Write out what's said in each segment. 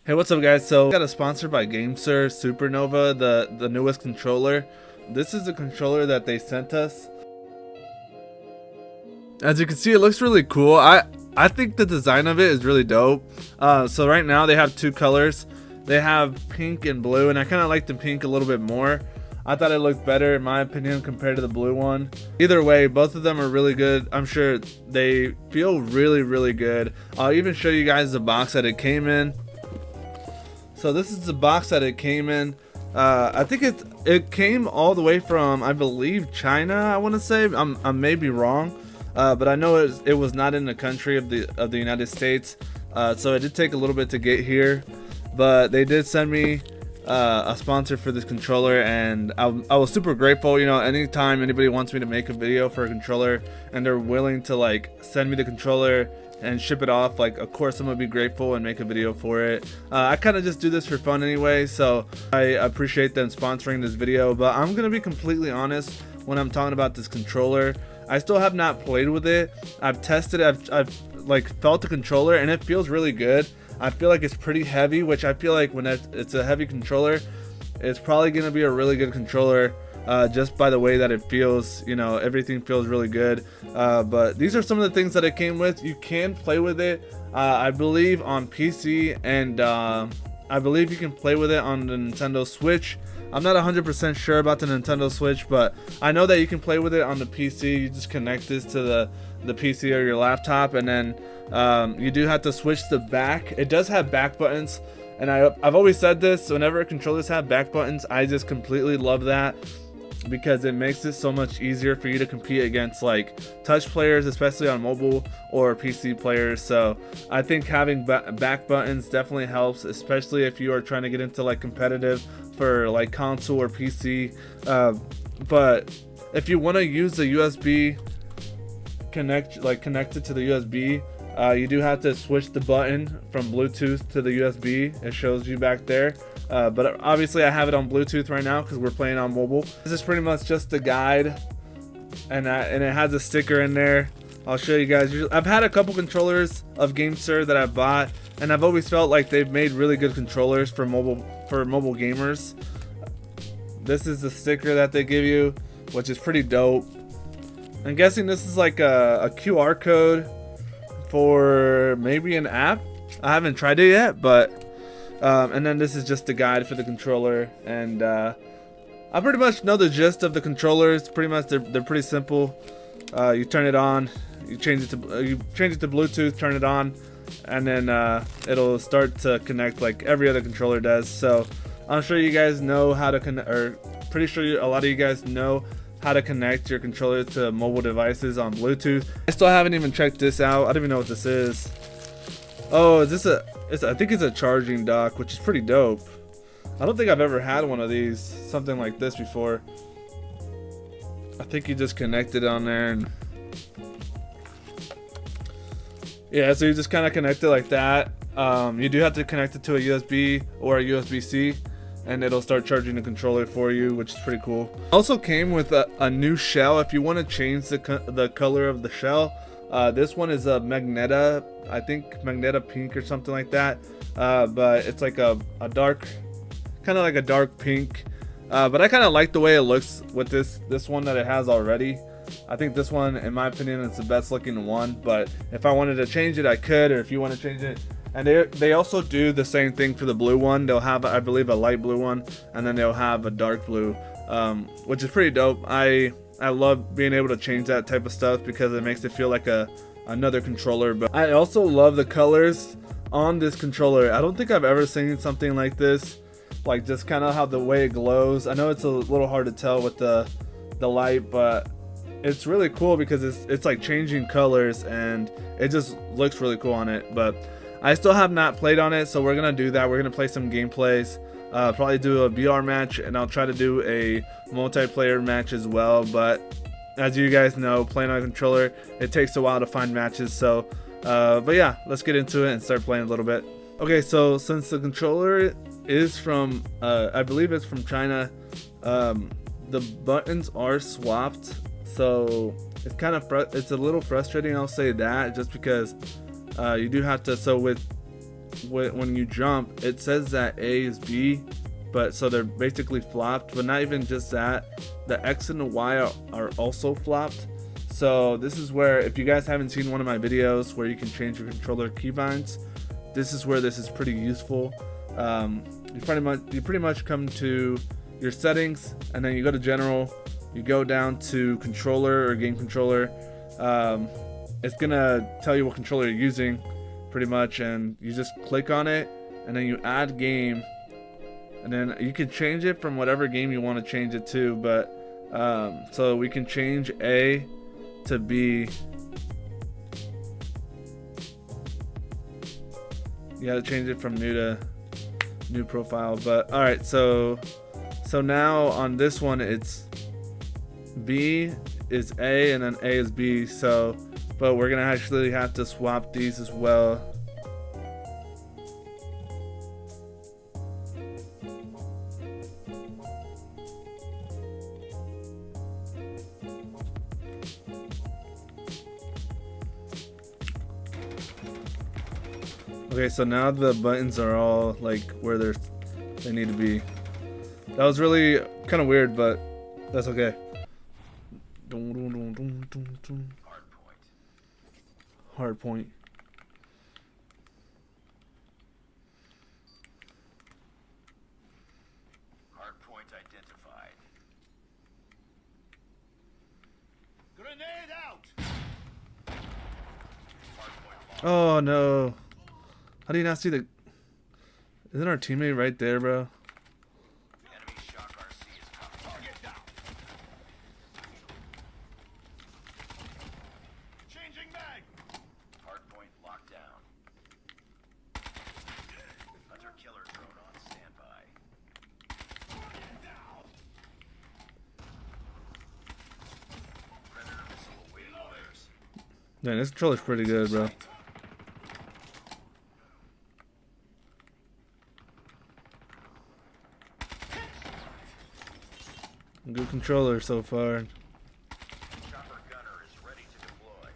Hey, what's up guys? So got a sponsor by GameSir Supernova, the newest controller. This is the controller that they sent us. As you can see, it looks really cool. I think the design of it is really dope. So right now they have two colors. They have pink and blue, and I kind of like the pink a little bit more. I thought it looked better in my opinion compared to the blue one. Either way, both of them are really good. I'm sure they feel really good. I'll even show you guys the box that it came in. So this is the box that it came in. I think it came all the way from, I believe, China. I want to say I may be wrong, but I know it was not in the country of the United States. So it did take a little bit to get here, but they did send me a sponsor for this controller, and I was super grateful. You know, anytime anybody wants me to make a video for a controller and they're willing to like send me the controller and ship it off, like of course I'm gonna be grateful and make a video for it. I kind of just do this for fun anyway, so I appreciate them sponsoring this video. But I'm gonna be completely honest when I'm talking about this controller. I still have not played with it. I've tested it. I've like felt the controller and it feels really good. I feel like it's pretty heavy, which I feel like when it's a heavy controller, it's probably gonna be a really good controller. Just by the way that it feels, you know, everything feels really good. But these are some of the things that it came with. You can play with it, I believe, on PC, and I believe you can play with it on the Nintendo Switch. I'm not 100% sure about the Nintendo Switch, but I know that you can play with it on the PC. You just connect this to the PC or your laptop, and then you do have to switch the back. It does have back buttons, and I've always said this, whenever controllers have back buttons, I just completely love that, because it makes it so much easier for you to compete against like touch players, especially on mobile, or PC players. So I think having back buttons definitely helps, especially if you are trying to get into like competitive for like console or PC. But if you want to use the USB connected to the USB, you do have to switch the button from Bluetooth to the USB. It shows you back there. But obviously I have it on Bluetooth right now because we're playing on mobile. This is pretty much just the guide, and it has a sticker in there. I'll show you guys. I've had a couple controllers of GameSir that I've bought, and I've always felt like they've made really good controllers for mobile gamers. This is the sticker that they give you, which is pretty dope. I'm guessing this is like a QR code for maybe an app. I haven't tried it yet, but and then this is just the guide for the controller, and I pretty much know the gist of the controllers. Pretty much they're pretty simple. You turn it on, you change it to Bluetooth, turn it on, and then it'll start to connect like every other controller does. So I'm sure you guys know how to connect, or pretty sure a lot of you guys know how to connect your controller to mobile devices on Bluetooth. I still haven't even checked this out. I don't even know what this is. Oh, is this I think it's a charging dock, which is pretty dope. I don't think I've ever had one of these, something like this before. I think you just connect it on there, and yeah, so you just kind of connect it like that. You do have to connect it to a USB or a USB-C, and it'll start charging the controller for you, which is pretty cool. Also came with a new shell if you want to change the color of the shell. This one is a Magneta, I think Magneta pink or something like that, but it's like a dark, kind of like a dark pink, but I kind of like the way it looks with this one that it has already. I think this one, in my opinion, is the best looking one, but if I wanted to change it, I could, or if you want to change it. And they also do the same thing for the blue one. They'll have, I believe, a light blue one, and then they'll have a dark blue, which is pretty dope. I love being able to change that type of stuff because it makes it feel like another controller. But I also love the colors on this controller. I don't think I've ever seen something like this, like just kind of how the way it glows. I know it's a little hard to tell with the light, but it's really cool because it's like changing colors, and it just looks really cool on it. But I still have not played on it, so we're gonna do that. We're gonna play some gameplays, probably do a VR match, and I'll try to do a multiplayer match as well. But as you guys know, playing on a controller, it takes a while to find matches. So but yeah, let's get into it and start playing a little bit. Okay, so since the controller is from I believe it's from China, the buttons are swapped, so it's a little frustrating, I'll say that, just because you do have to. So with when you jump, it says that A is B, but so they're basically flopped. But not even just that, the X and the Y are also flopped. So this is where, if you guys haven't seen one of my videos where you can change your controller keybinds, this is where this is pretty useful. You pretty much come to your settings, and then you go to general, you go down to controller or game controller. It's gonna tell you what controller you're using pretty much, and you just click on it, and then you add game, and then you can change it from whatever game you want to change it to. But so we can change A to B. You gotta change it from new to new profile. But all right, so now on this one it's B is A and then A is B. So but we're gonna actually have to swap these as well. Okay, so now the buttons are all like where they need to be. That was really kind of weird, but that's okay. Hard point. Hard point identified. Grenade out. Oh no. How do you not see the... Isn't our teammate right there, bro? Enemy shock RC is coming. Target down. Changing mag. Hard point locked down. Hunter killer drone on standby. Target down. Predator missile awaiting orders. Man, this controller's pretty good, bro. Good controller so far. Chopper gunner is ready to deploy.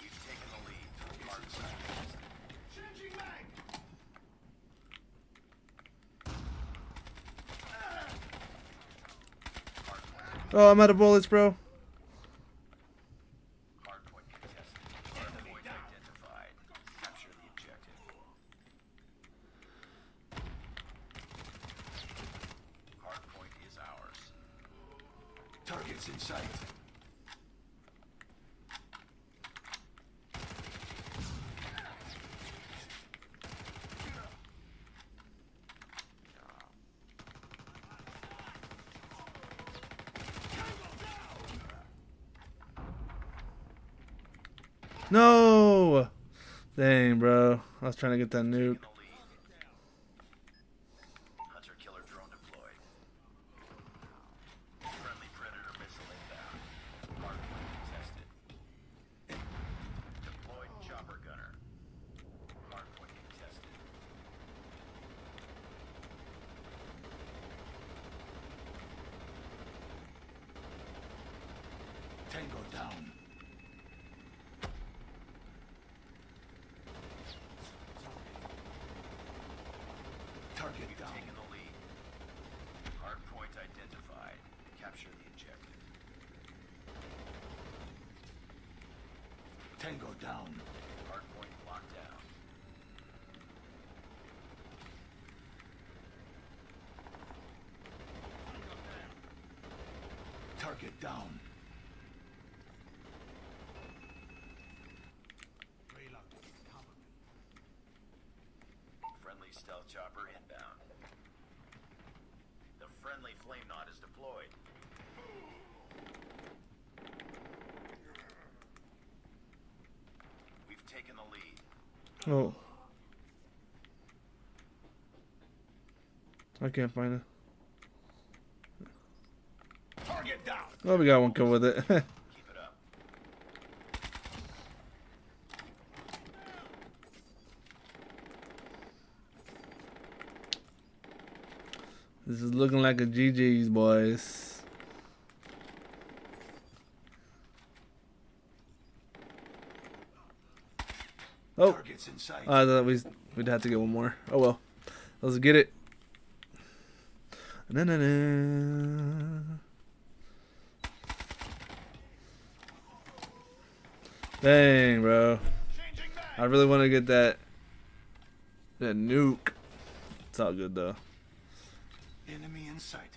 We've taken the lead. Hard side. Changing mag. Oh, I'm out of bullets, bro. Hard point contested. Hard point identified. Capture the objective. Hard point is ours. Targets in sight. No! Dang, bro. I was trying to get that nuke. Hunter killer drone deployed. Friendly predator missile inbound. Hard point contested. Deployed chopper gunner. Hard point contested. Tango down. Target down. Taken the lead. Hard point identified. Capture the objective. Tango down. Hard point locked down. Target down. Friendly stealth chopper inbound. The friendly flame knot is deployed. We've taken the lead. Oh. I can't find it. Target down. Oh, we got one kill with it. Keep it up. This is looking like a GG's, boys. Oh, Targets in sight. I thought we'd have to get one more. Oh well, let's get it. Na, na, na. Dang, bro. Changing back. I really want to get that nuke. It's all good though. Enemy in sight.